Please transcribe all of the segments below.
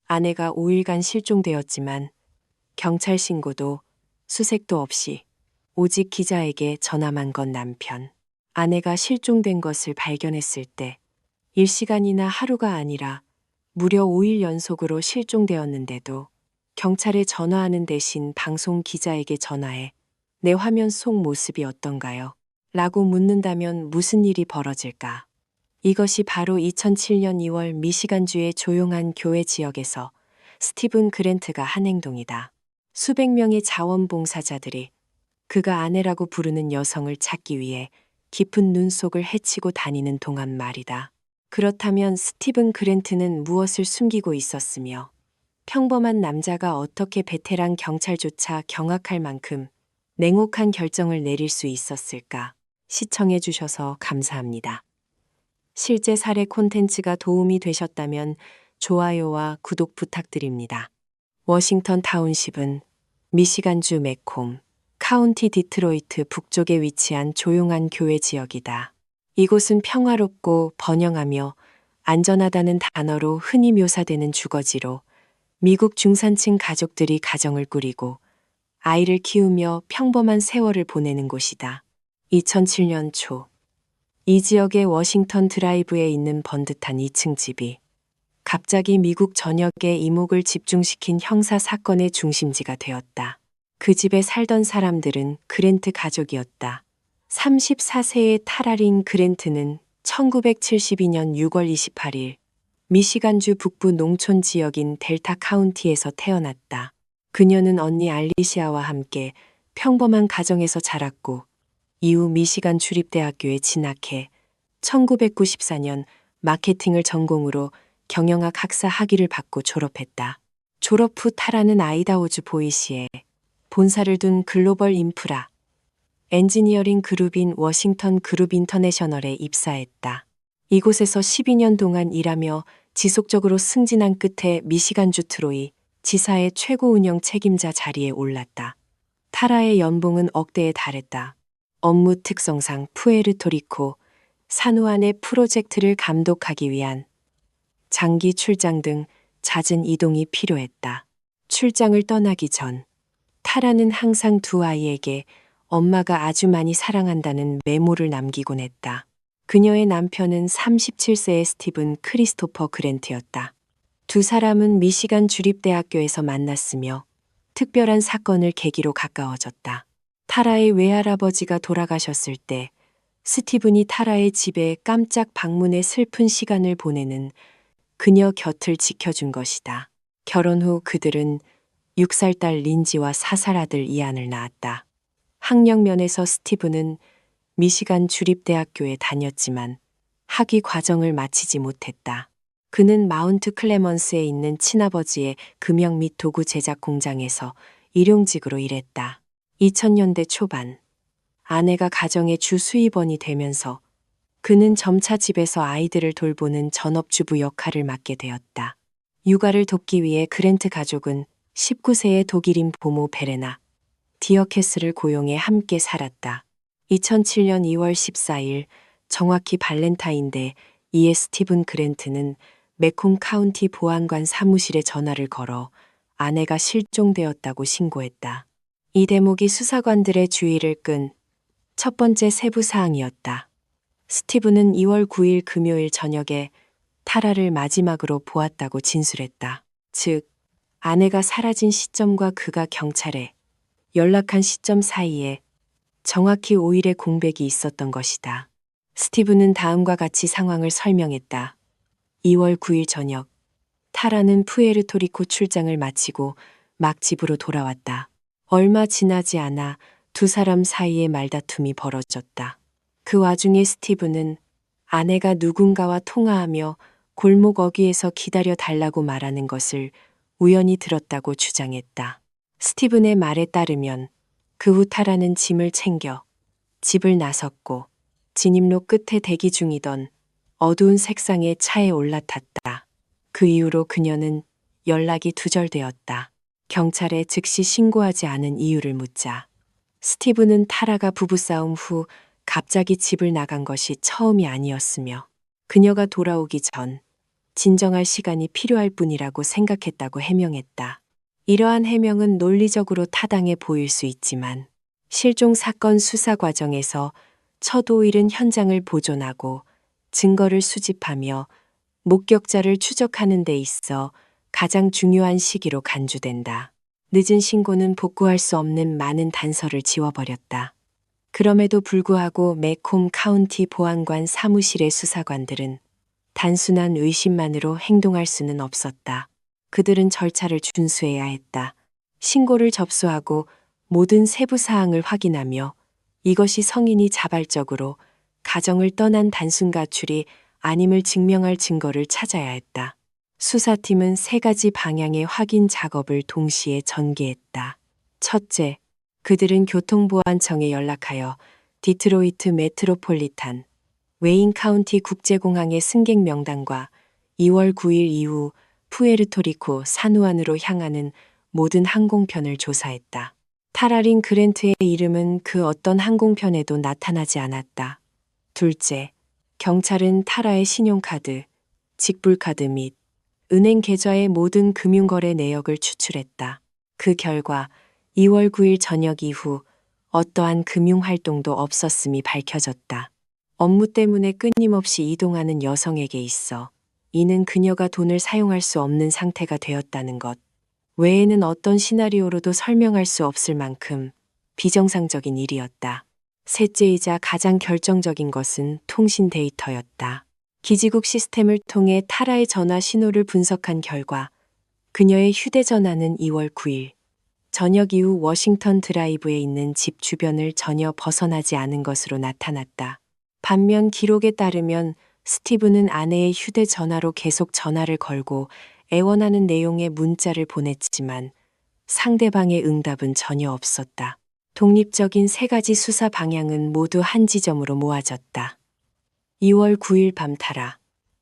아내가 5일간 실종되었지만 경찰 신고도 수색도 없이 오직 기자에게 전화만 건 남편. 아내가 실종된 것을 발견했을 때 일시간이나 하루가 아니라 무려 5일 연속으로 실종되었는데도 경찰에 전화하는 대신 방송 기자에게 전화해 내 화면 속 모습이 어떤가요? 라고 묻는다면 무슨 일이 벌어질까? 이것이 바로 2007년 2월 미시간주의 조용한 교회 지역에서 스티븐 그랜트가 한 행동이다. 수백 명의 자원봉사자들이 그가 아내라고 부르는 여성을 찾기 위해 깊은 눈 속을 헤치고 다니는 동안 말이다. 그렇다면 스티븐 그랜트는 무엇을 숨기고 있었으며 평범한 남자가 어떻게 베테랑 경찰조차 경악할 만큼 냉혹한 결정을 내릴 수 있었을까? 시청해 주셔서 감사합니다. 실제 사례 콘텐츠가 도움이 되셨다면 좋아요와 구독 부탁드립니다. 워싱턴 타운십은 미시간주 매콤, 카운티 디트로이트 북쪽에 위치한 조용한 교외 지역이다. 이곳은 평화롭고 번영하며 안전하다는 단어로 흔히 묘사되는 주거지로 미국 중산층 가족들이 가정을 꾸리고 아이를 키우며 평범한 세월을 보내는 곳이다. 2007년 초, 이 지역의 워싱턴 드라이브에 있는 번듯한 2층 집이 갑자기 미국 전역의 이목을 집중시킨 형사 사건의 중심지가 되었다. 그 집에 살던 사람들은 그랜트 가족이었다. 34세의 타라린 그랜트는 1972년 6월 28일 미시간주 북부 농촌 지역인 델타 카운티에서 태어났다. 그녀는 언니 알리시아와 함께 평범한 가정에서 자랐고 이후 미시간 주립대학교에 진학해 1994년 마케팅을 전공으로 경영학 학사 학위를 받고 졸업했다. 졸업 후 타라는 아이다호주 보이시에 본사를 둔 글로벌 인프라 엔지니어링 그룹인 워싱턴 그룹 인터내셔널에 입사했다. 이곳에서 12년 동안 일하며 지속적으로 승진한 끝에 미시간주 트로이 지사의 최고 운영 책임자 자리에 올랐다. 타라의 연봉은 억대에 달했다. 업무 특성상 푸에르토리코, 산후안의 프로젝트를 감독하기 위한 장기 출장 등 잦은 이동이 필요했다. 출장을 떠나기 전 타라는 항상 두 아이에게 엄마가 아주 많이 사랑한다는 메모를 남기곤 했다. 그녀의 남편은 37세의 스티븐 크리스토퍼 그랜트였다. 두 사람은 미시간 주립대학교에서 만났으며 특별한 사건을 계기로 가까워졌다. 타라의 외할아버지가 돌아가셨을 때 스티븐이 타라의 집에 깜짝 방문해 슬픈 시간을 보내는 그녀 곁을 지켜준 것이다. 결혼 후 그들은 6살 딸 린지와 4살 아들 이안을 낳았다. 학력면에서 스티븐은 미시간 주립대학교에 다녔지만 학위 과정을 마치지 못했다. 그는 마운트 클레먼스에 있는 친아버지의 금형 및 도구 제작 공장에서 일용직으로 일했다. 2000년대 초반, 아내가 가정의 주 수입원이 되면서 그는 점차 집에서 아이들을 돌보는 전업주부 역할을 맡게 되었다. 육아를 돕기 위해 그랜트 가족은 19세의 독일인 보모 베레나 디어케스를 고용해 함께 살았다. 2007년 2월 14일 정확히 발렌타인데 이에 스티븐 그랜트는 매콤 카운티 보안관 사무실에 전화를 걸어 아내가 실종되었다고 신고했다. 이 대목이 수사관들의 주의를 끈 첫 번째 세부 사항이었다. 스티븐은 2월 9일 금요일 저녁에 타라를 마지막으로 보았다고 진술했다. 즉, 아내가 사라진 시점과 그가 경찰에 연락한 시점 사이에 정확히 5일의 공백이 있었던 것이다. 스티븐은 다음과 같이 상황을 설명했다. 2월 9일 저녁, 타라는 푸에르토리코 출장을 마치고 막 집으로 돌아왔다. 얼마 지나지 않아 두 사람 사이에 말다툼이 벌어졌다. 그 와중에 스티븐은 아내가 누군가와 통화하며 골목 어귀에서 기다려 달라고 말하는 것을 우연히 들었다고 주장했다. 스티븐의 말에 따르면 그 후 타라는 짐을 챙겨 집을 나섰고 진입로 끝에 대기 중이던 어두운 색상의 차에 올라탔다. 그 이후로 그녀는 연락이 두절되었다. 경찰에 즉시 신고하지 않은 이유를 묻자 스티븐은 타라가 부부싸움 후 갑자기 집을 나간 것이 처음이 아니었으며 그녀가 돌아오기 전 진정할 시간이 필요할 뿐이라고 생각했다고 해명했다. 이러한 해명은 논리적으로 타당해 보일 수 있지만 실종 사건 수사 과정에서 첫 5일은 현장을 보존하고 증거를 수집하며 목격자를 추적하는 데 있어 가장 중요한 시기로 간주된다. 늦은 신고는 복구할 수 없는 많은 단서를 지워버렸다. 그럼에도 불구하고 매콤 카운티 보안관 사무실의 수사관들은 단순한 의심만으로 행동할 수는 없었다. 그들은 절차를 준수해야 했다. 신고를 접수하고 모든 세부 사항을 확인하며 이것이 성인이 자발적으로 가정을 떠난 단순 가출이 아님을 증명할 증거를 찾아야 했다. 수사팀은 3가지 방향의 확인 작업을 동시에 전개했다. 첫째, 그들은 교통보안청에 연락하여 디트로이트 메트로폴리탄, 웨인 카운티 국제공항의 승객 명단과 2월 9일 이후 푸에르토리코 산후안으로 향하는 모든 항공편을 조사했다. 타라린 그랜트의 이름은 그 어떤 항공편에도 나타나지 않았다. 둘째, 경찰은 타라의 신용카드, 직불카드 및 은행 계좌의 모든 금융거래 내역을 추출했다. 그 결과 2월 9일 저녁 이후 어떠한 금융활동도 없었음이 밝혀졌다. 업무 때문에 끊임없이 이동하는 여성에게 있어 이는 그녀가 돈을 사용할 수 없는 상태가 되었다는 것 외에는 어떤 시나리오로도 설명할 수 없을 만큼 비정상적인 일이었다. 셋째이자 가장 결정적인 것은 통신 데이터였다. 기지국 시스템을 통해 타라의 전화 신호를 분석한 결과 그녀의 휴대전화는 2월 9일 저녁 이후 워싱턴 드라이브에 있는 집 주변을 전혀 벗어나지 않은 것으로 나타났다. 반면 기록에 따르면 스티브는 아내의 휴대전화로 계속 전화를 걸고 애원하는 내용의 문자를 보냈지만 상대방의 응답은 전혀 없었다. 독립적인 3가지 수사 방향은 모두 한 지점으로 모아졌다. 2월 9일 밤 타라.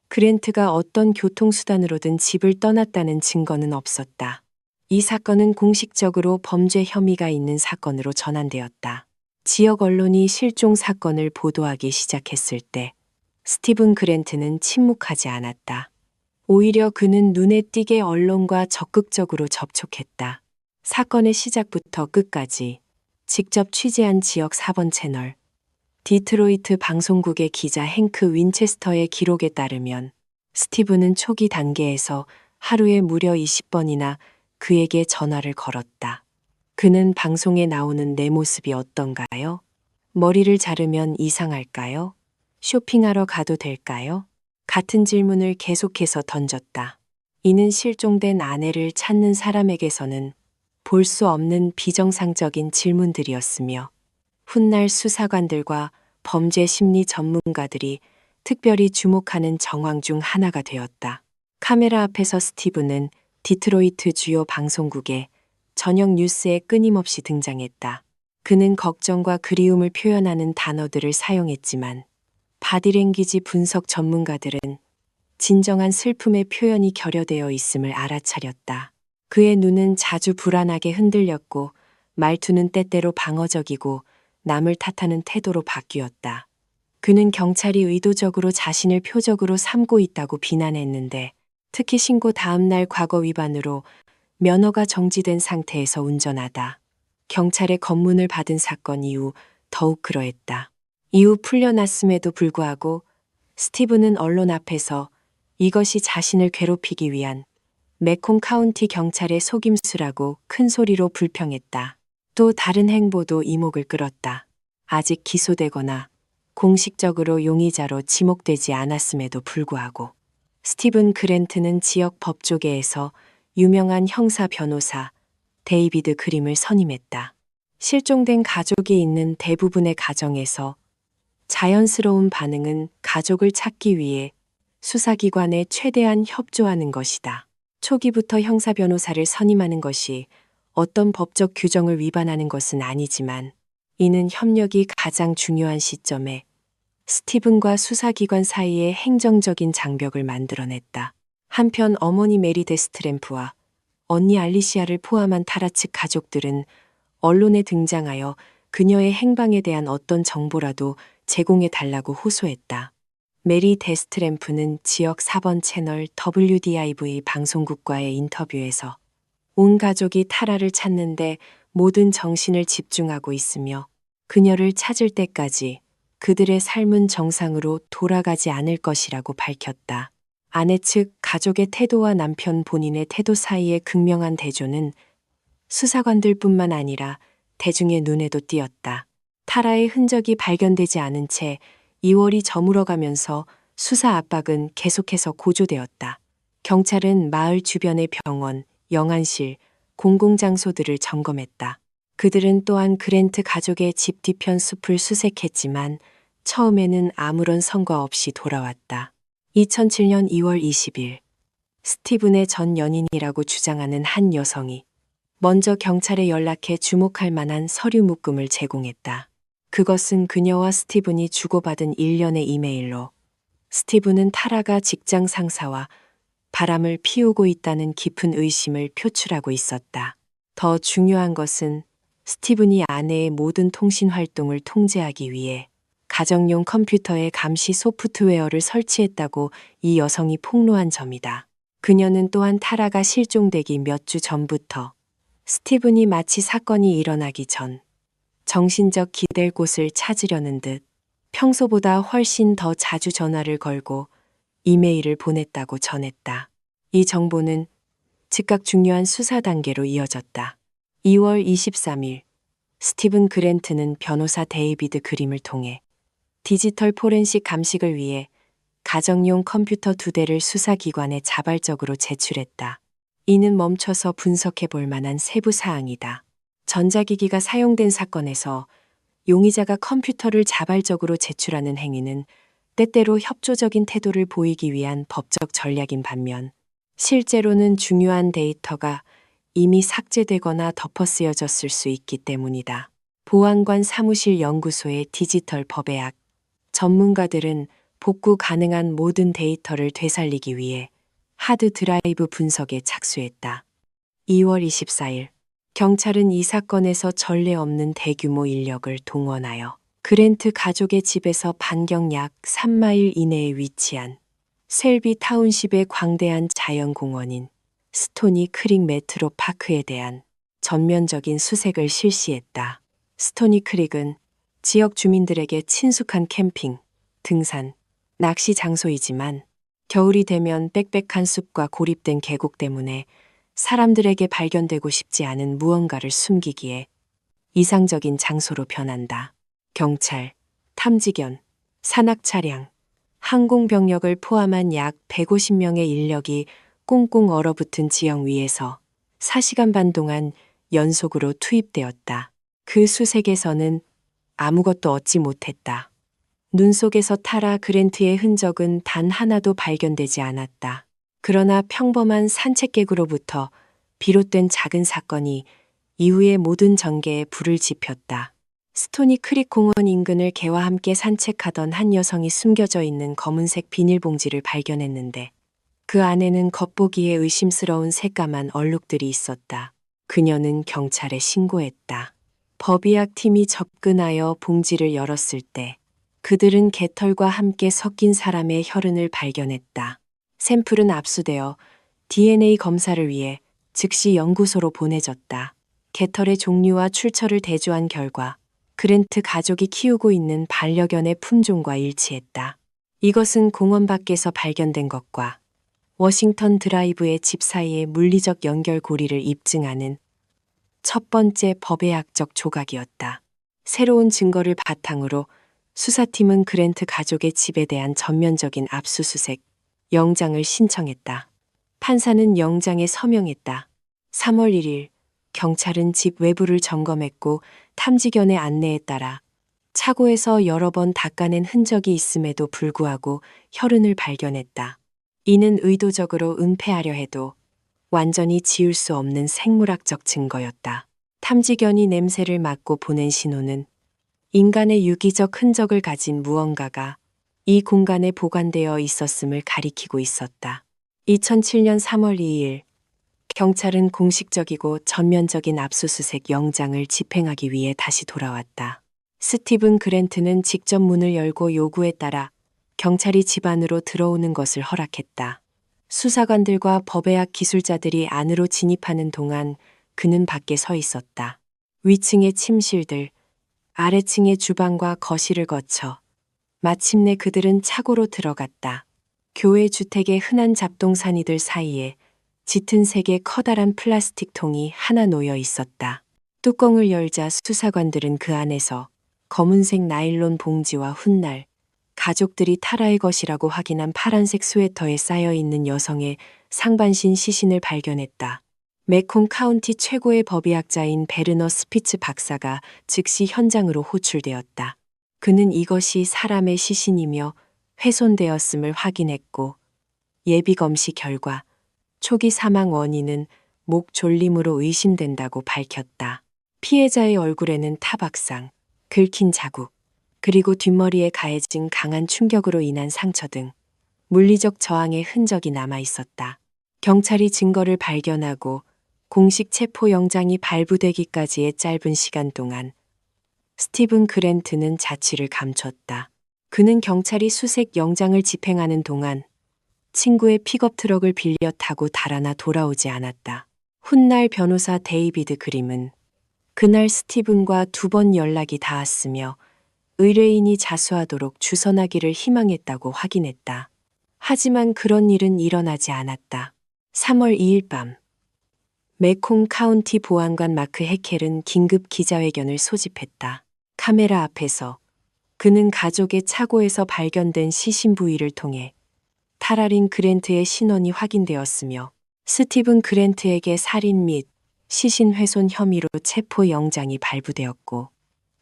그랜트가 어떤 교통수단으로든 집을 떠났다는 증거는 없었다. 이 사건은 공식적으로 범죄 혐의가 있는 사건으로 전환되었다. 지역 언론이 실종 사건을 보도하기 시작했을 때 스티븐 그랜트는 침묵하지 않았다. 오히려 그는 눈에 띄게 언론과 적극적으로 접촉했다. 사건의 시작부터 끝까지 직접 취재한 지역 4번 채널, 디트로이트 방송국의 기자 행크 윈체스터의 기록에 따르면 스티븐은 초기 단계에서 하루에 무려 20번이나 그에게 전화를 걸었다. 그는 방송에 나오는 내 모습이 어떤가요? 머리를 자르면 이상할까요? 쇼핑하러 가도 될까요? 같은 질문을 계속해서 던졌다. 이는 실종된 아내를 찾는 사람에게서는 볼 수 없는 비정상적인 질문들이었으며 훗날 수사관들과 범죄 심리 전문가들이 특별히 주목하는 정황 중 하나가 되었다. 카메라 앞에서 스티브는 디트로이트 주요 방송국의 저녁 뉴스에 끊임없이 등장했다. 그는 걱정과 그리움을 표현하는 단어들을 사용했지만 바디랭귀지 분석 전문가들은 진정한 슬픔의 표현이 결여되어 있음을 알아차렸다. 그의 눈은 자주 불안하게 흔들렸고 말투는 때때로 방어적이고 남을 탓하는 태도로 바뀌었다. 그는 경찰이 의도적으로 자신을 표적으로 삼고 있다고 비난했는데 특히 신고 다음 날 과거 위반으로 면허가 정지된 상태에서 운전하다 경찰의 검문을 받은 사건 이후 더욱 그러했다. 이후 풀려났음에도 불구하고 스티브는 언론 앞에서 이것이 자신을 괴롭히기 위한 매콤 카운티 경찰의 속임수라고 큰 소리로 불평했다. 또 다른 행보도 이목을 끌었다. 아직 기소되거나 공식적으로 용의자로 지목되지 않았음에도 불구하고 스티븐 그랜트는 지역 법조계에서 유명한 형사 변호사 데이비드 그림을 선임했다. 실종된 가족이 있는 대부분의 가정에서 자연스러운 반응은 가족을 찾기 위해 수사기관에 최대한 협조하는 것이다. 초기부터 형사 변호사를 선임하는 것이 어떤 법적 규정을 위반하는 것은 아니지만 이는 협력이 가장 중요한 시점에 스티븐과 수사기관 사이의 행정적인 장벽을 만들어냈다. 한편 어머니 메리 데스트램프와 언니 알리시아를 포함한 타라 측 가족들은 언론에 등장하여 그녀의 행방에 대한 어떤 정보라도 제공해 달라고 호소했다. 메리 데스트램프는 지역 4번 채널 WDIV 방송국과의 인터뷰에서 온 가족이 타라를 찾는데 모든 정신을 집중하고 있으며 그녀를 찾을 때까지 그들의 삶은 정상으로 돌아가지 않을 것이라고 밝혔다. 아내 측 가족의 태도와 남편 본인의 태도 사이의 극명한 대조는 수사관들뿐만 아니라 대중의 눈에도 띄었다. 타라의 흔적이 발견되지 않은 채 2월이 저물어가면서 수사 압박은 계속해서 고조되었다. 경찰은 마을 주변의 병원, 영안실, 공공장소들을 점검했다. 그들은 또한 그랜트 가족의 집 뒤편 숲을 수색했지만 처음에는 아무런 성과 없이 돌아왔다. 2007년 2월 20일, 스티븐의 전 연인이라고 주장하는 한 여성이 먼저 경찰에 연락해 주목할 만한 서류 묶음을 제공했다. 그것은 그녀와 스티븐이 주고받은 일련의 이메일로 스티븐은 타라가 직장 상사와 바람을 피우고 있다는 깊은 의심을 표출하고 있었다. 더 중요한 것은 스티븐이 아내의 모든 통신 활동을 통제하기 위해 가정용 컴퓨터에 감시 소프트웨어를 설치했다고 이 여성이 폭로한 점이다. 그녀는 또한 타라가 실종되기 몇 주 전부터 스티븐이 마치 사건이 일어나기 전 정신적 기댈 곳을 찾으려는 듯 평소보다 훨씬 더 자주 전화를 걸고 이메일을 보냈다고 전했다. 이 정보는 즉각 중요한 수사 단계로 이어졌다. 2월 23일, 스티븐 그랜트는 변호사 데이비드 그림을 통해 디지털 포렌식 감식을 위해 가정용 컴퓨터 2대를 수사기관에 자발적으로 제출했다. 이는 멈춰서 분석해 볼 만한 세부 사항이다. 전자기기가 사용된 사건에서 용의자가 컴퓨터를 자발적으로 제출하는 행위는 때때로 협조적인 태도를 보이기 위한 법적 전략인 반면 실제로는 중요한 데이터가 이미 삭제되거나 덮어쓰여졌을 수 있기 때문이다. 보안관 사무실 연구소의 디지털 법의학 전문가들은 복구 가능한 모든 데이터를 되살리기 위해 하드 드라이브 분석에 착수했다. 2월 24일, 경찰은 이 사건에서 전례 없는 대규모 인력을 동원하여 그랜트 가족의 집에서 반경 약 3마일 이내에 위치한 셀비 타운십의 광대한 자연공원인 스토니 크릭 메트로 파크에 대한 전면적인 수색을 실시했다. 스토니 크릭은 지역 주민들에게 친숙한 캠핑, 등산, 낚시 장소이지만 겨울이 되면 빽빽한 숲과 고립된 계곡 때문에 사람들에게 발견되고 싶지 않은 무언가를 숨기기에 이상적인 장소로 변한다. 경찰, 탐지견, 산악차량, 항공병력을 포함한 약 150명의 인력이 꽁꽁 얼어붙은 지형 위에서 4시간 반 동안 연속으로 투입되었다. 그 수색에서는 아무것도 얻지 못했다. 눈 속에서 타라 그랜트의 흔적은 단 하나도 발견되지 않았다. 그러나 평범한 산책객으로부터 비롯된 작은 사건이 이후의 모든 전개에 불을 지폈다. 스토니 크릭 공원 인근을 개와 함께 산책하던 한 여성이 숨겨져 있는 검은색 비닐봉지를 발견했는데 그 안에는 겉보기에 의심스러운 새까만 얼룩들이 있었다. 그녀는 경찰에 신고했다. 법의학 팀이 접근하여 봉지를 열었을 때 그들은 개털과 함께 섞인 사람의 혈흔을 발견했다. 샘플은 압수되어 DNA 검사를 위해 즉시 연구소로 보내졌다. 개털의 종류와 출처를 대조한 결과 그랜트 가족이 키우고 있는 반려견의 품종과 일치했다. 이것은 공원 밖에서 발견된 것과 워싱턴 드라이브의 집 사이의 물리적 연결고리를 입증하는 첫 번째 법의학적 조각이었다. 새로운 증거를 바탕으로 수사팀은 그랜트 가족의 집에 대한 전면적인 압수수색, 영장을 신청했다. 판사는 영장에 서명했다. 3월 1일, 경찰은 집 외부를 점검했고 탐지견의 안내에 따라 차고에서 여러 번 닦아낸 흔적이 있음에도 불구하고 혈흔을 발견했다. 이는 의도적으로 은폐하려 해도 완전히 지울 수 없는 생물학적 증거였다. 탐지견이 냄새를 맡고 보낸 신호는 인간의 유기적 흔적을 가진 무언가가 이 공간에 보관되어 있었음을 가리키고 있었다. 2007년 3월 2일, 경찰은 공식적이고 전면적인 압수수색 영장을 집행하기 위해 다시 돌아왔다. 스티븐 그랜트는 직접 문을 열고 요구에 따라 경찰이 집 안으로 들어오는 것을 허락했다. 수사관들과 법의학 기술자들이 안으로 진입하는 동안 그는 밖에 서 있었다. 위층의 침실들, 아래층의 주방과 거실을 거쳐 마침내 그들은 차고로 들어갔다. 교회 주택의 흔한 잡동사니들 사이에 짙은 색의 커다란 플라스틱 통이 하나 놓여 있었다. 뚜껑을 열자 수사관들은 그 안에서 검은색 나일론 봉지와 훗날 가족들이 타라의 것이라고 확인한 파란색 스웨터에 쌓여 있는 여성의 상반신 시신을 발견했다. 메콩 카운티 최고의 법의학자인 베르너 스피츠 박사가 즉시 현장으로 호출되었다. 그는 이것이 사람의 시신이며 훼손되었음을 확인했고 예비 검시 결과 초기 사망 원인은 목 졸림으로 의심된다고 밝혔다. 피해자의 얼굴에는 타박상, 긁힌 자국, 그리고 뒷머리에 가해진 강한 충격으로 인한 상처 등 물리적 저항의 흔적이 남아 있었다. 경찰이 증거를 발견하고 공식 체포 영장이 발부되기까지의 짧은 시간 동안 스티븐 그랜트는 자취를 감췄다. 그는 경찰이 수색 영장을 집행하는 동안 친구의 픽업 트럭을 빌려 타고 달아나 돌아오지 않았다. 훗날 변호사 데이비드 그림은 그날 스티븐과 2번 연락이 닿았으며 의뢰인이 자수하도록 주선하기를 희망했다고 확인했다. 하지만 그런 일은 일어나지 않았다. 3월 2일 밤 메콩 카운티 보안관 마크 해켈은 긴급 기자회견을 소집했다. 카메라 앞에서 그는 가족의 차고에서 발견된 시신 부위를 통해 타라린 그랜트의 신원이 확인되었으며 스티븐 그랜트에게 살인 및 시신 훼손 혐의로 체포 영장이 발부되었고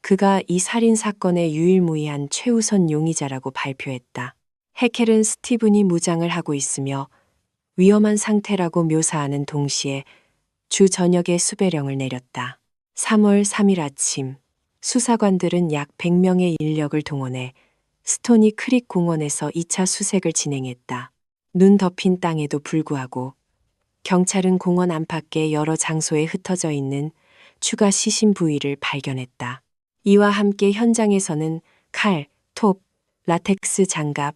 그가 이 살인 사건의 유일무이한 최우선 용의자라고 발표했다. 해켈은 스티븐이 무장을 하고 있으며 위험한 상태라고 묘사하는 동시에 주 저녁에 수배령을 내렸다. 3월 3일 아침 수사관들은 약 100명의 인력을 동원해 스토니 크릭 공원에서 2차 수색을 진행했다. 눈 덮인 땅에도 불구하고 경찰은 공원 안팎의 여러 장소에 흩어져 있는 추가 시신 부위를 발견했다. 이와 함께 현장에서는 칼, 톱, 라텍스 장갑,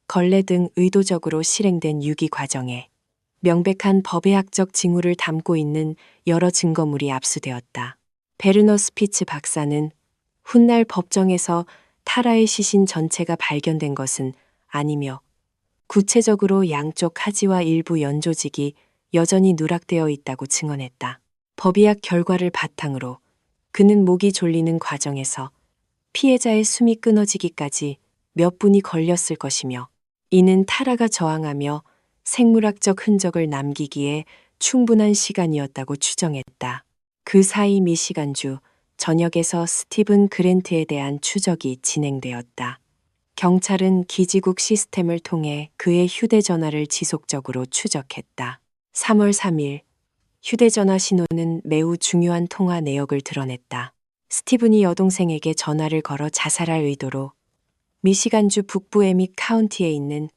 걸레 등 의도적으로 실행된 유기 과정에 명백한 법의학적 징후를 담고 있는 여러 증거물이 압수되었다. 베르너 스피츠 박사는 훗날 법정에서 타라의 시신 전체가 발견된 것은 아니며 구체적으로 양쪽 하지와 일부 연조직이 여전히 누락되어 있다고 증언했다. 법의학 결과를 바탕으로 그는 목이 졸리는 과정에서 피해자의 숨이 끊어지기까지 몇 분이 걸렸을 것이며 이는 타라가 저항하며 생물학적 흔적을 남기기에 충분한 시간이었다고 추정했다. 그 사이 미시간주 전역에서 스티븐 그랜트에 대한 추적이 진행되었다. 경찰은 기지국 시스템을 통해 그의 휴대전화를 지속적으로 추적했다. 3월 3일 휴대전화 신호는 매우 중요한 통화 내역을 드러냈다. 스티븐이 여동생에게 전화를 걸어 자살할 의도로 미시간주 북부 에믹 카운티에 있는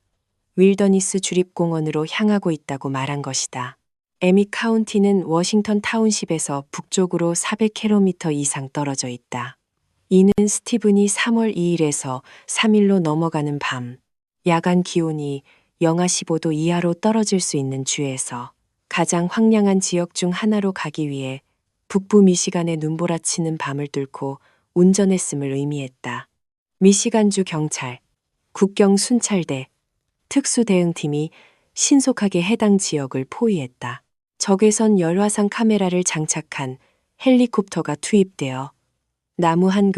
윌더니스 주립공원으로 향하고 있다고 말한 것이다. 에믹 카운티는 워싱턴 타운십에서 북쪽으로 400km 이상 떨어져 있다. 이는 스티븐이 3월 2일에서 3일로 넘어가는 밤, 야간 기온이 영하 15도 이하로 떨어질 수 있는 주에서 가장 황량한 지역 중 하나로 가기 위해 북부 미시간의 눈보라치는 밤을 뚫고 운전했음을 의미했다. 미시간주 경찰, 국경 순찰대, 특수대응팀이 신속하게 해당 지역을 포위했다. 적외선 열화상 카메라를 장착한 헬리콥터가 투입되어 나무 한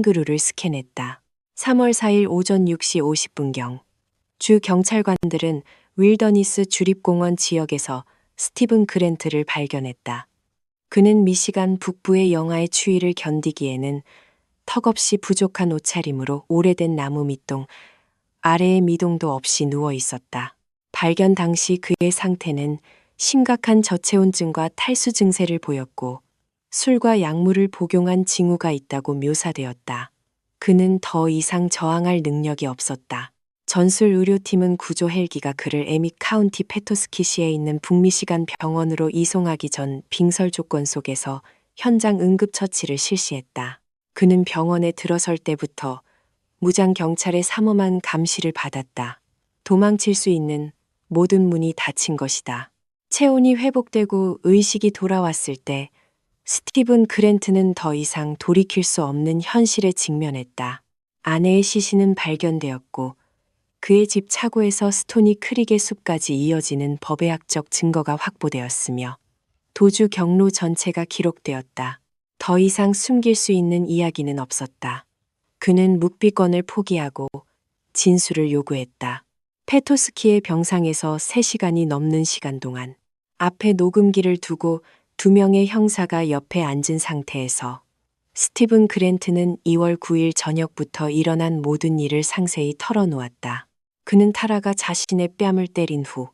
그루를 스캔했다. 3월 4일 오전 6시 50분경 주 경찰관들은 윌더니스 주립공원 지역에서 스티븐 그랜트를 발견했다. 그는 미시간 북부의 영하의 추위를 견디기에는 턱없이 부족한 옷차림으로 오래된 나무 밑동 아래의 미동도 없이 누워 있었다. 발견 당시 그의 상태는 심각한 저체온증과 탈수 증세를 보였고 술과 약물을 복용한 징후가 있다고 묘사되었다. 그는 더 이상 저항할 능력이 없었다. 전술 의료팀은 구조 헬기가 그를 에믹 카운티 페토스키시에 있는 북미시간 병원으로 이송하기 전 빙설 조건 속에서 현장 응급처치를 실시했다. 그는 병원에 들어설 때부터 무장 경찰의 삼엄한 감시를 받았다. 도망칠 수 있는 모든 문이 닫힌 것이다. 체온이 회복되고 의식이 돌아왔을 때 스티븐 그랜트는 더 이상 돌이킬 수 없는 현실에 직면했다. 아내의 시신은 발견되었고 그의 집 차고에서 스토니 크릭의 숲까지 이어지는 법의학적 증거가 확보되었으며 도주 경로 전체가 기록되었다. 더 이상 숨길 수 있는 이야기는 없었다. 그는 묵비권을 포기하고 진술을 요구했다. 페토스키의 병상에서 3시간이 넘는 시간 동안 앞에 녹음기를 두고 2명의 형사가 옆에 앉은 상태에서 스티븐 그랜트는 2월 9일 저녁부터 일어난 모든 일을 상세히 털어놓았다. 그는 타라가 자신의 뺨을 때린 후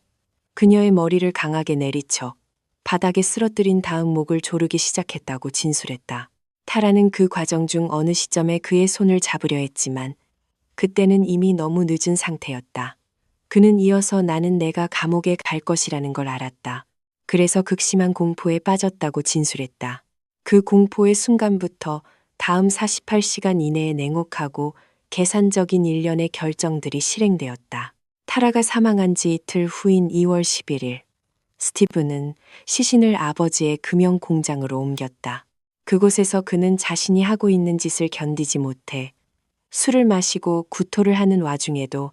그녀의 머리를 강하게 내리쳐 바닥에 쓰러뜨린 다음 목을 조르기 시작했다고 진술했다. 타라는 그 과정 중 어느 시점에 그의 손을 잡으려 했지만 그때는 이미 너무 늦은 상태였다. 그는 이어서 나는 내가 감옥에 갈 것이라는 걸 알았다. 그래서 극심한 공포에 빠졌다고 진술했다. 그 공포의 순간부터 다음 48시간 이내에 냉혹하고 계산적인 일련의 결정들이 실행되었다. 타라가 사망한 지 이틀 후인 2월 11일, 스티븐은 시신을 아버지의 금형 공장으로 옮겼다. 그곳에서 그는 자신이 하고 있는 짓을 견디지 못해 술을 마시고 구토를 하는 와중에도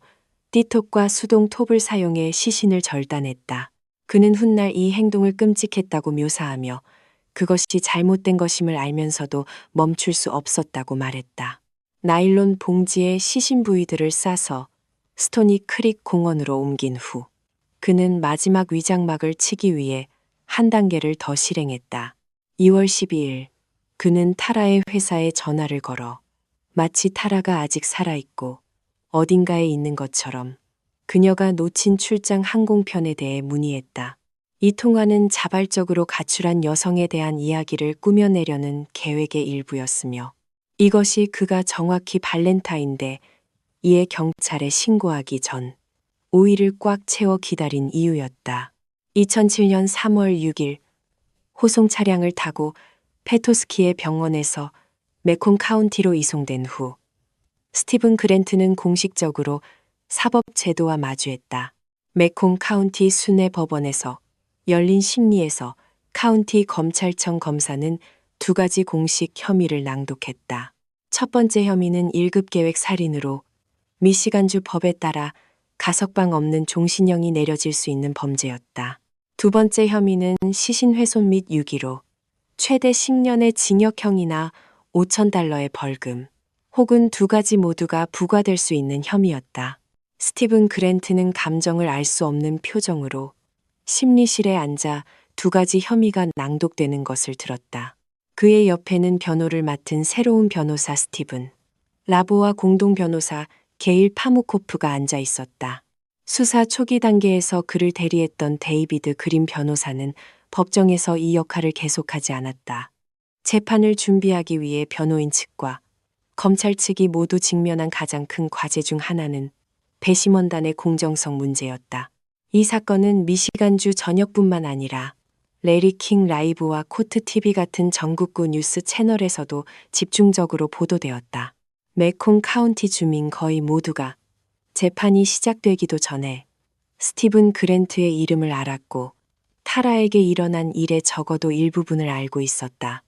띠톱과 수동 톱을 사용해 시신을 절단했다. 그는 훗날 이 행동을 끔찍했다고 묘사하며 그것이 잘못된 것임을 알면서도 멈출 수 없었다고 말했다. 나일론 봉지에 시신 부위들을 싸서 스토니 크릭 공원으로 옮긴 후 그는 마지막 위장막을 치기 위해 한 단계를 더 실행했다. 2월 12일 그는 타라의 회사에 전화를 걸어 마치 타라가 아직 살아있고 어딘가에 있는 것처럼 그녀가 놓친 출장 항공편에 대해 문의했다. 이 통화는 자발적으로 가출한 여성에 대한 이야기를 꾸며내려는 계획의 일부였으며 이것이 그가 정확히 발렌타인데 이에 경찰에 신고하기 전 5일을 꽉 채워 기다린 이유였다. 2007년 3월 6일 호송 차량을 타고 페토스키의 병원에서 메콤 카운티로 이송된 후 스티븐 그랜트는 공식적으로 사법 제도와 마주했다. 메콤 카운티 순회 법원에서 열린 심리에서 카운티 검찰청 검사는 2가지 공식 혐의를 낭독했다. 첫 번째 혐의는 1급 계획 살인으로 미시간주 법에 따라 가석방 없는 종신형이 내려질 수 있는 범죄였다. 두 번째 혐의는 시신 훼손 및 유기로 최대 10년의 징역형이나 $5,000의 벌금 혹은 2가지 모두가 부과될 수 있는 혐의였다. 스티븐 그랜트는 감정을 알 수 없는 표정으로 심리실에 앉아 2가지 혐의가 낭독되는 것을 들었다. 그의 옆에는 변호를 맡은 새로운 변호사 스티븐 라보와 공동 변호사 게일 파무코프가 앉아 있었다. 수사 초기 단계에서 그를 대리했던 데이비드 그린 변호사는 법정에서 이 역할을 계속하지 않았다. 재판을 준비하기 위해 변호인 측과 검찰 측이 모두 직면한 가장 큰 과제 중 하나는 배심원단의 공정성 문제였다. 이 사건은 미시간주 전역뿐만 아니라 레리 킹 라이브와 코트 TV 같은 전국구 뉴스 채널에서도 집중적으로 보도되었다. 메콤 카운티 주민 거의 모두가 재판이 시작되기도 전에 스티븐 그랜트의 이름을 알았고 타라에게 일어난 일의 적어도 일부분을 알고 있었다.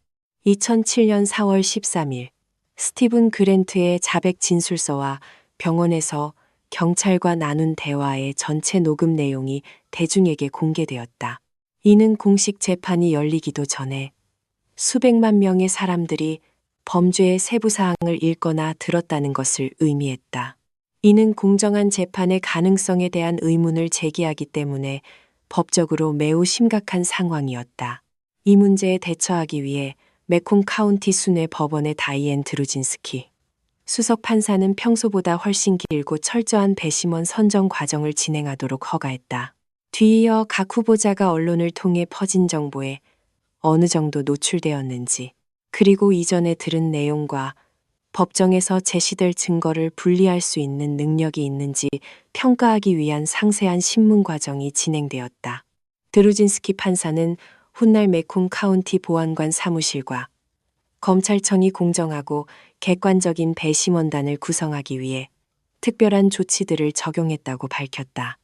2007년 4월 13일 스티븐 그랜트의 자백 진술서와 병원에서 경찰과 나눈 대화의 전체 녹음 내용이 대중에게 공개되었다. 이는 공식 재판이 열리기도 전에 수백만 명의 사람들이 범죄의 세부 사항을 읽거나 들었다는 것을 의미했다. 이는 공정한 재판의 가능성에 대한 의문을 제기하기 때문에 법적으로 매우 심각한 상황이었다. 이 문제에 대처하기 위해 메콤 카운티 순회 법원의 다이앤 드루진스키 수석 판사는 평소보다 훨씬 길고 철저한 배심원 선정 과정을 진행하도록 허가했다. 뒤이어 각 후보자가 언론을 통해 퍼진 정보에 어느 정도 노출되었는지, 그리고 이전에 들은 내용과 법정에서 제시될 증거를 분리할 수 있는 능력이 있는지 평가하기 위한 상세한 신문 과정이 진행되었다. 드루진스키 판사는 훗날 메콤 카운티 보안관 사무실과 검찰청이 공정하고 객관적인 배심원단을 구성하기 위해 특별한 조치들을 적용했다고 밝혔다.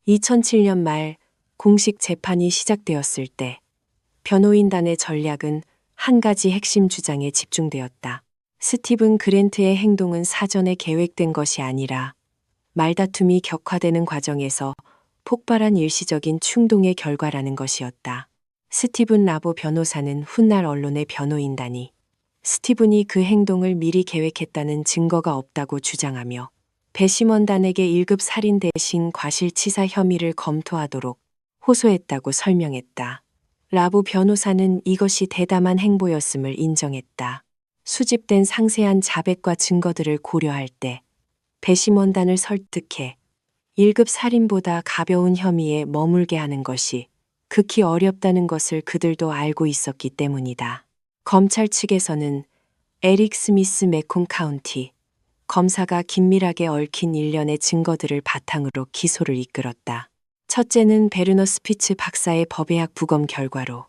2007년 말 공식 재판이 시작되었을 때 변호인단의 전략은 한 가지 핵심 주장에 집중되었다. 스티븐 그랜트의 행동은 사전에 계획된 것이 아니라 말다툼이 격화되는 과정에서 폭발한 일시적인 충동의 결과라는 것이었다. 스티븐 라보 변호사는 훗날 언론의 변호인단이 스티븐이 그 행동을 미리 계획했다는 증거가 없다고 주장하며 배심원단에게 1급 살인 대신 과실치사 혐의를 검토하도록 호소했다고 설명했다. 라보 변호사는 이것이 대담한 행보였음을 인정했다. 수집된 상세한 자백과 증거들을 고려할 때 배심원단을 설득해 1급 살인보다 가벼운 혐의에 머물게 하는 것이 극히 어렵다는 것을 그들도 알고 있었기 때문이다. 검찰 측에서는 에릭 스미스 매콤 카운티 검사가 긴밀하게 얽힌 일련의 증거들을 바탕으로 기소를 이끌었다. 첫째는 베르너 스피츠 박사의 법의학 부검 결과로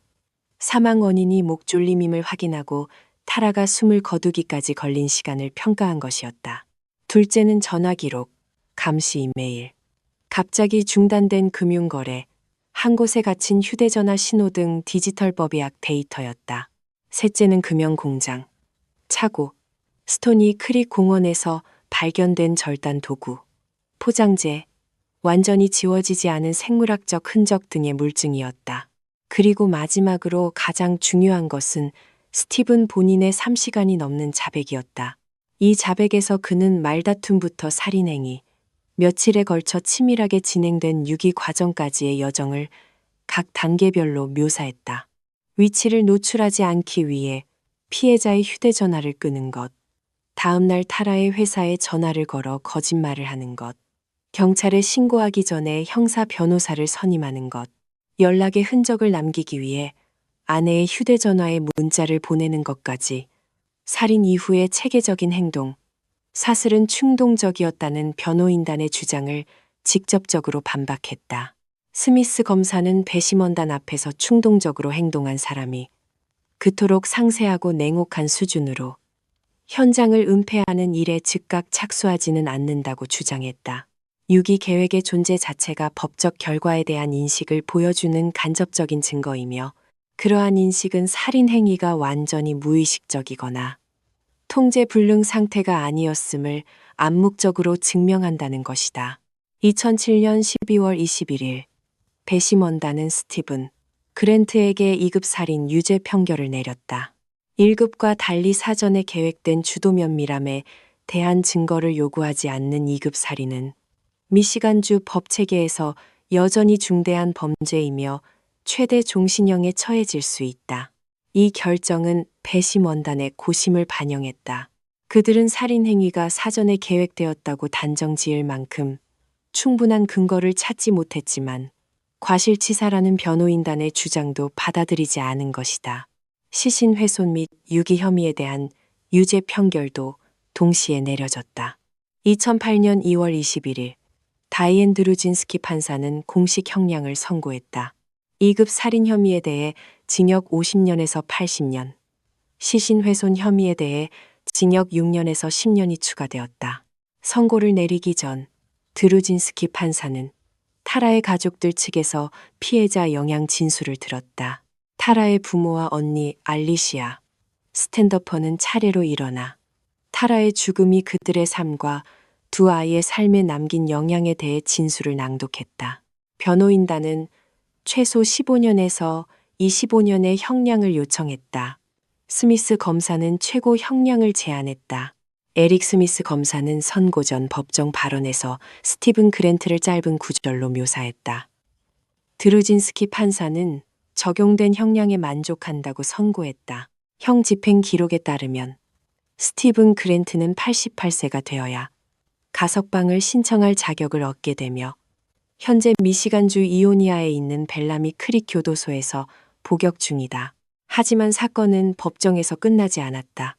사망 원인이 목 졸림임을 확인하고 타라가 숨을 거두기까지 걸린 시간을 평가한 것이었다. 둘째는 전화 기록, 감시 이메일, 갑자기 중단된 금융거래, 한 곳에 갇힌 휴대전화 신호 등 디지털 법의학 데이터였다. 셋째는 금연공장, 차고, 스토니 크릭 공원에서 발견된 절단 도구, 포장재, 완전히 지워지지 않은 생물학적 흔적 등의 물증이었다. 그리고 마지막으로 가장 중요한 것은 스티븐 본인의 3시간이 넘는 자백이었다. 이 자백에서 그는 말다툼부터 살인행위, 며칠에 걸쳐 치밀하게 진행된 유기 과정까지의 여정을 각 단계별로 묘사했다. 위치를 노출하지 않기 위해 피해자의 휴대전화를 끄는 것, 다음날 타라의 회사에 전화를 걸어 거짓말을 하는 것, 경찰에 신고하기 전에 형사 변호사를 선임하는 것, 연락의 흔적을 남기기 위해 아내의 휴대전화에 문자를 보내는 것까지 살인 이후의 체계적인 행동, 사슬은 충동적이었다는 변호인단의 주장을 직접적으로 반박했다. 스미스 검사는 배심원단 앞에서 충동적으로 행동한 사람이 그토록 상세하고 냉혹한 수준으로 현장을 은폐하는 일에 즉각 착수하지는 않는다고 주장했다. 유기 계획의 존재 자체가 법적 결과에 대한 인식을 보여주는 간접적인 증거이며 그러한 인식은 살인 행위가 완전히 무의식적이거나 통제 불능 상태가 아니었음을 암묵적으로 증명한다는 것이다. 2007년 12월 21일 배심원단은 스티븐 그랜트에게 2급 살인 유죄 판결을 내렸다. 1급과 달리 사전에 계획된 주도 면밀함에 대한 증거를 요구하지 않는 2급 살인은 미시간주 법체계에서 여전히 중대한 범죄이며 최대 종신형에 처해질 수 있다. 이 결정은 배심원단의 고심을 반영했다. 그들은 살인 행위가 사전에 계획되었다고 단정 지을 만큼 충분한 근거를 찾지 못했지만 과실치사라는 변호인단의 주장도 받아들이지 않은 것이다. 시신 훼손 및 유기 혐의에 대한 유죄 판결도 동시에 내려졌다. 2008년 2월 21일 다이앤 드루진스키 판사는 공식 형량을 선고했다. 2급 살인 혐의에 대해 징역 50년에서 80년, 시신 훼손 혐의에 대해 징역 6년에서 10년이 추가되었다. 선고를 내리기 전 드루진스키 판사는 타라의 가족들 측에서 피해자 영양 진술을 들었다. 타라의 부모와 언니 알리시아, 스탠더퍼는 차례로 일어나 타라의 죽음이 그들의 삶과 두 아이의 삶에 남긴 영향에 대해 진술을 낭독했다. 변호인단은 최소 15년에서 25년의 형량을 요청했다. 스미스 검사는 최고 형량을 제안했다. 에릭 스미스 검사는 선고 전 법정 발언에서 스티븐 그랜트를 짧은 구절로 묘사했다. 드루진스키 판사는 적용된 형량에 만족한다고 선고했다. 형 집행 기록에 따르면 스티븐 그랜트는 88세가 되어야 가석방을 신청할 자격을 얻게 되며 현재 미시간주 이오니아에 있는 벨라미 크릭 교도소에서 복역 중이다. 하지만 사건은 법정에서 끝나지 않았다.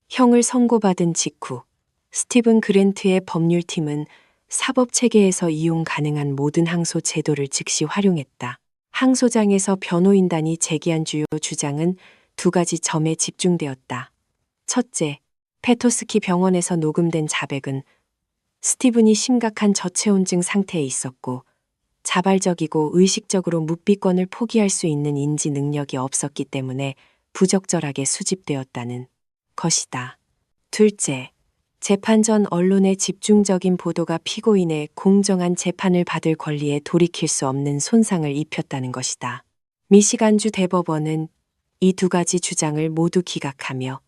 형을 선고받은 직후 스티븐 그랜트의 법률팀은 사법체계에서 이용 가능한 모든 항소 제도를 즉시 활용했다. 항소장에서 변호인단이 제기한 주요 주장은 두 가지 점에 집중되었다. 첫째, 페토스키 병원에서 녹음된 자백은 스티븐이 심각한 저체온증 상태에 있었고 자발적이고 의식적으로 묵비권을 포기할 수 있는 인지 능력이 없었기 때문에 부적절하게 수집되었다는 것이다. 둘째, 재판 전 언론의 집중적인 보도가 피고인의 공정한 재판을 받을 권리에 돌이킬 수 없는 손상을 입혔다는 것이다. 미시간주 대법원은 이 두 가지 주장을 모두 기각하며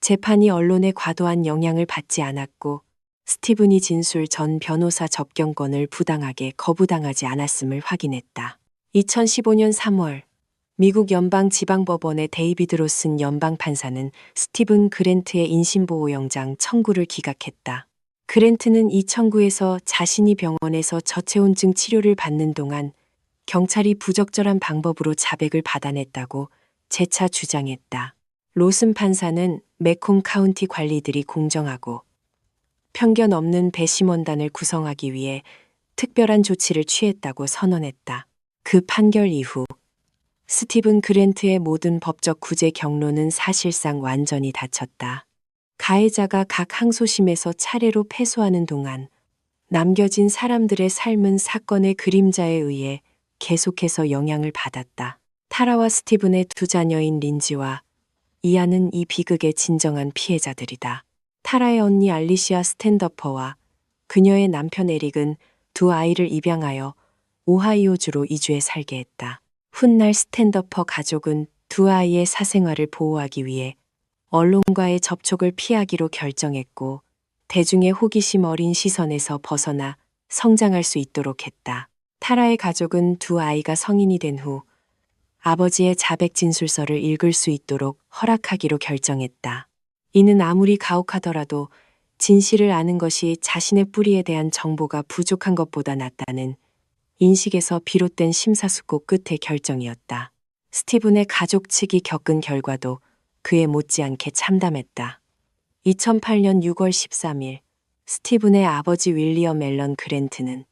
재판이 언론의 과도한 영향을 받지 않았고 스티븐이 진술 전 변호사 접견권을 부당하게 거부당하지 않았음을 확인했다. 2015년 3월 미국 연방지방법원의 데이비드 로슨 연방판사는 스티븐 그랜트의 인신보호영장 청구를 기각했다. 그랜트는 이 청구에서 자신이 병원에서 저체온증 치료를 받는 동안 경찰이 부적절한 방법으로 자백을 받아냈다고 재차 주장했다. 로슨 판사는 매콤 카운티 관리들이 공정하고 편견 없는 배심원단을 구성하기 위해 특별한 조치를 취했다고 선언했다. 그 판결 이후 스티븐 그랜트의 모든 법적 구제 경로는 사실상 완전히 닫혔다. 가해자가 각 항소심에서 차례로 패소하는 동안 남겨진 사람들의 삶은 사건의 그림자에 의해 계속해서 영향을 받았다. 타라와 스티븐의 두 자녀인 린지와 이안은 이 비극의 진정한 피해자들이다. 타라의 언니 알리시아 스탠더퍼와 그녀의 남편 에릭은 두 아이를 입양하여 오하이오주로 이주해 살게 했다. 훗날 스탠더퍼 가족은 두 아이의 사생활을 보호하기 위해 언론과의 접촉을 피하기로 결정했고 대중의 호기심 어린 시선에서 벗어나 성장할 수 있도록 했다. 타라의 가족은 두 아이가 성인이 된 후 아버지의 자백 진술서를 읽을 수 있도록 허락하기로 결정했다. 이는 아무리 가혹하더라도 진실을 아는 것이 자신의 뿌리에 대한 정보가 부족한 것보다 낫다는 인식에서 비롯된 심사숙고 끝의 결정이었다. 스티븐의 가족 측이 겪은 결과도 그에 못지않게 참담했다. 2008년 6월 13일 스티븐의 아버지 윌리엄 앨런 그랜트는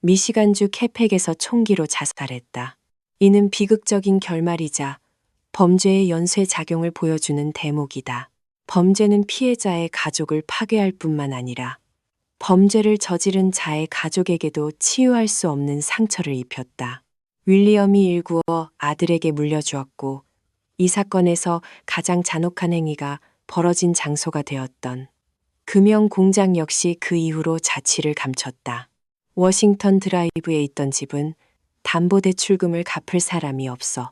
미시간주 캐팩에서 총기로 자살했다. 이는 비극적인 결말이자 범죄의 연쇄작용을 보여주는 대목이다. 범죄는 피해자의 가족을 파괴할 뿐만 아니라 범죄를 저지른 자의 가족에게도 치유할 수 없는 상처를 입혔다. 윌리엄이 일구어 아들에게 물려주었고 이 사건에서 가장 잔혹한 행위가 벌어진 장소가 되었던 금형 공장 역시 그 이후로 자취를 감췄다. 워싱턴 드라이브에 있던 집은 담보대출금을 갚을 사람이 없어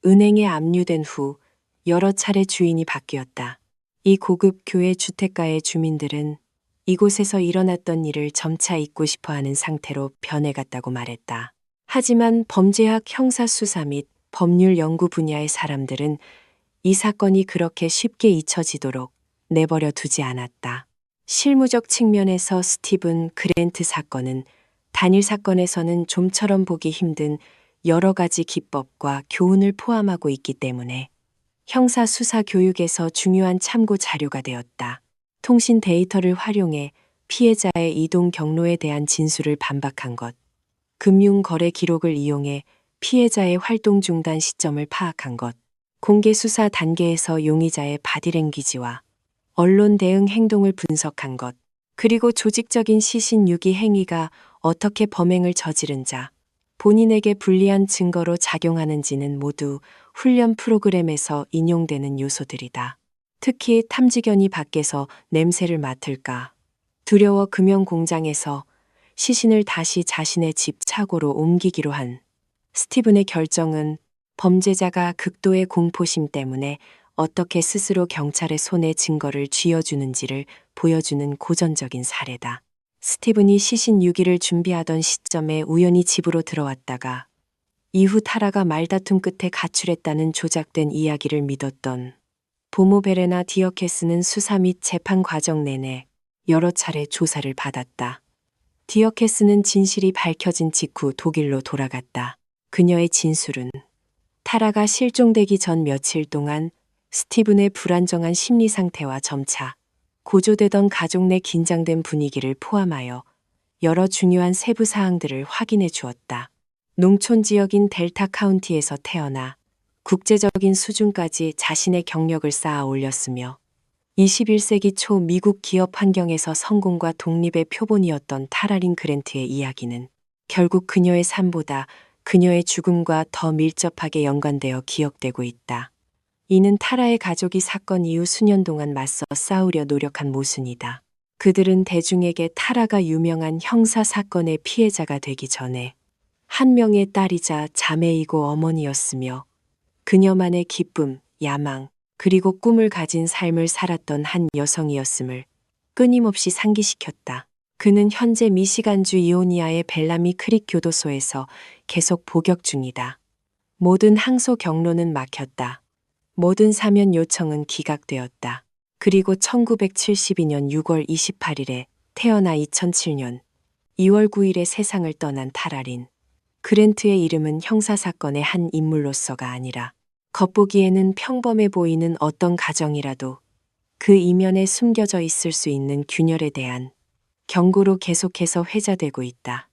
은행에 압류된 후 여러 차례 주인이 바뀌었다. 이 고급 교회 주택가의 주민들은 이곳에서 일어났던 일을 점차 잊고 싶어하는 상태로 변해갔다고 말했다. 하지만 범죄학 형사수사 및 법률 연구 분야의 사람들은 이 사건이 그렇게 쉽게 잊혀지도록 내버려 두지 않았다. 실무적 측면에서 스티븐 그랜트 사건은 단일 사건에서는 좀처럼 보기 힘든 여러 가지 기법과 교훈을 포함하고 있기 때문에 형사 수사 교육에서 중요한 참고 자료가 되었다. 통신 데이터를 활용해 피해자의 이동 경로에 대한 진술을 반박한 것, 금융 거래 기록을 이용해 피해자의 활동 중단 시점을 파악한 것, 공개 수사 단계에서 용의자의 바디랭귀지와 언론 대응 행동을 분석한 것, 그리고 조직적인 시신유기 행위가 어떻게 범행을 저지른 자, 본인에게 불리한 증거로 작용하는지는 모두 훈련 프로그램에서 인용되는 요소들이다. 특히 탐지견이 밖에서 냄새를 맡을까 두려워 금형 공장에서 시신을 다시 자신의 집 차고로 옮기기로 한 스티븐의 결정은 범죄자가 극도의 공포심 때문에 어떻게 스스로 경찰의 손에 증거를 쥐어주는지를 보여주는 고전적인 사례다. 스티븐이 시신 유기를 준비하던 시점에 우연히 집으로 들어왔다가 이후 타라가 말다툼 끝에 가출했다는 조작된 이야기를 믿었던 보모 베레나 디어케스는 수사 및 재판 과정 내내 여러 차례 조사를 받았다. 디어케스는 진실이 밝혀진 직후 독일로 돌아갔다. 그녀의 진술은 타라가 실종되기 전 며칠 동안 스티븐의 불안정한 심리 상태와 점차 고조되던 가족 내 긴장된 분위기를 포함하여 여러 중요한 세부 사항들을 확인해 주었다. 농촌 지역인 델타 카운티에서 태어나 국제적인 수준까지 자신의 경력을 쌓아 올렸으며 21세기 초 미국 기업 환경에서 성공과 독립의 표본이었던 타라린 그랜트의 이야기는 결국 그녀의 삶보다 그녀의 죽음과 더 밀접하게 연관되어 기억되고 있다. 이는 타라의 가족이 사건 이후 수년 동안 맞서 싸우려 노력한 모순이다. 그들은 대중에게 타라가 유명한 형사 사건의 피해자가 되기 전에 한 명의 딸이자 자매이고 어머니였으며 그녀만의 기쁨, 야망, 그리고 꿈을 가진 삶을 살았던 한 여성이었음을 끊임없이 상기시켰다. 그는 현재 미시간주 이오니아의 벨라미 크릭 교도소에서 계속 복역 중이다. 모든 항소 경로는 막혔다. 모든 사면 요청은 기각되었다. 그리고 1972년 6월 28일에 태어나 2007년 2월 9일에 세상을 떠난 타라린 그랜트의 이름은 형사사건의 한 인물로서가 아니라 겉보기에는 평범해 보이는 어떤 가정이라도 그 이면에 숨겨져 있을 수 있는 균열에 대한 경고로 계속해서 회자되고 있다.